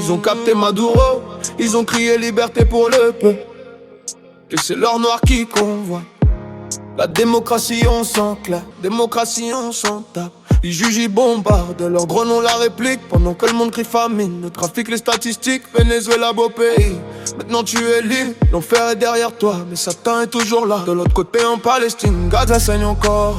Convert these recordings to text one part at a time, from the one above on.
Ils ont capté Maduro, ils ont crié liberté pour le peuple. Que c'est l'or noir qui convoite. La démocratie on s'enclave, démocratie on s'en tape. Les juges ils bombardent, leurs drones ont la réplique. Pendant que le monde crie famine, le trafic, les statistiques. Venezuela beau pays, maintenant tu es libre. L'enfer est derrière toi, mais Satan est toujours là. De l'autre côté en Palestine, Gaza saigne encore.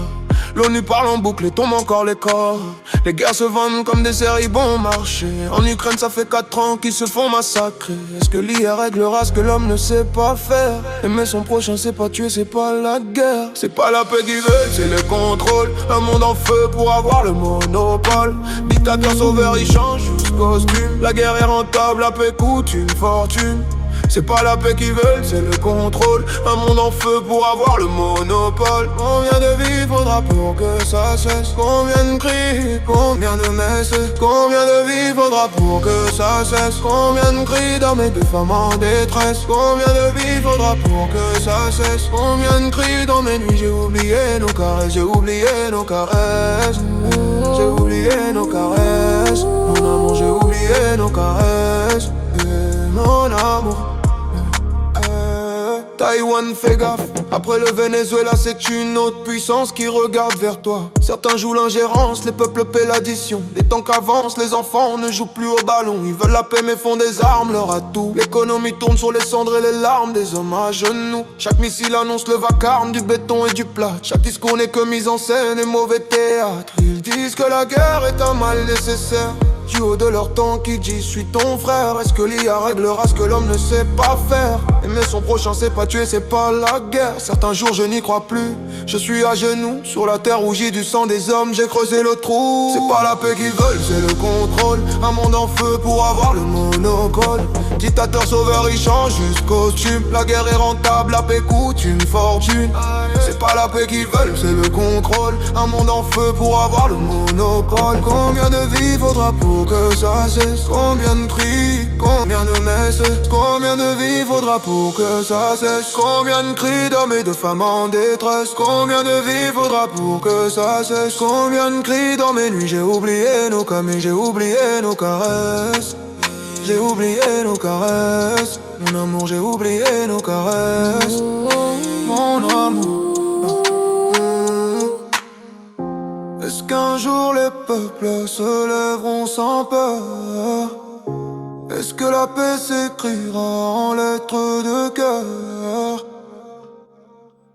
L'ONU parle en boucle et tombe encore les corps. Les guerres se vendent comme des séries bon marché. En Ukraine ça fait 4 ans qu'ils se font massacrer. Est-ce que l'IA réglera ce que l'homme ne sait pas faire? Aimer son prochain c'est pas tuer, c'est pas la guerre. C'est pas la paix qu'ils veulent, c'est le contrôle. Un monde en feu pour avoir le monopole. Dictateur sauveur il change juste costume. La guerre est rentable, la paix coûte une fortune. C'est pas la paix qu'ils veulent, c'est le contrôle. Un monde en feu pour avoir le monopole. Combien de vies faudra pour que ça cesse? Combien de cris, combien de messes? Combien de vies faudra pour que ça cesse? Combien de cris d'hommes et de femmes en détresse? Combien de vies faudra pour que ça cesse? Combien de cris dans mes nuits? J'ai oublié nos caresses, j'ai oublié nos caresses. J'ai oublié nos caresses. Mon amour, j'ai oublié nos caresses. Mon amour. Taïwan fait gaffe, après le Venezuela c'est une autre puissance qui regarde vers toi. Certains jouent l'ingérence, les peuples paient l'addition. Les temps qu'avancent, les enfants ne jouent plus au ballon. Ils veulent la paix mais font des armes leur atout. L'économie tourne sur les cendres et les larmes des hommes à genoux. Chaque missile annonce le vacarme du béton et du plat. Chaque discours n'est que mise en scène et mauvais théâtre. Ils disent que la guerre est un mal nécessaire. Du haut de leur temps qui dit suis ton frère. Est-ce que l'IA réglera ce que l'homme ne sait pas faire? Aimer son prochain c'est pas tuer, c'est pas la guerre. Certains jours je n'y crois plus, je suis à genoux. Sur la terre rougie du sang des hommes, j'ai creusé le trou. C'est pas la paix qu'ils veulent, c'est le contrôle. Un monde en feu pour avoir le monopole. Dictateur sauveur il change juste costume. La guerre est rentable, la paix coûte une fortune. C'est pas la paix qu'ils veulent, c'est le contrôle. Un monde en feu pour avoir le monopole. Combien de vies faudra pour que ça cesse? Combien de cris, combien de messes? Combien de vies faudra pour que ça cesse? Combien de cris d'hommes et de femmes en détresse? Combien de vies faudra pour que ça cesse? Combien de cris dans mes nuits? J'ai oublié nos camis, j'ai oublié nos caresses. J'ai oublié nos caresses. Mon amour, j'ai oublié nos caresses. Mon amour. Est-ce qu'un jour les peuples se lèveront sans peur? Est-ce que la paix s'écrira en lettres de cœur?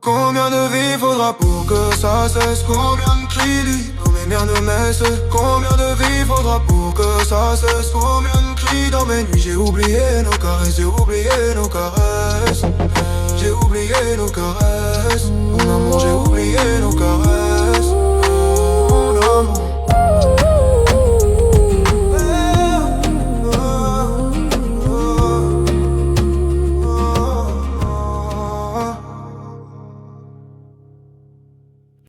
Combien de vies faudra pour que ça cesse? Combien de cris, combien de messes? Combien de vies faudra pour que ça cesse? Combien de cris dans mes nuits? J'ai oublié nos caresses, j'ai oublié nos caresses. J'ai oublié nos caresses. Mon amour, j'ai oublié nos caresses.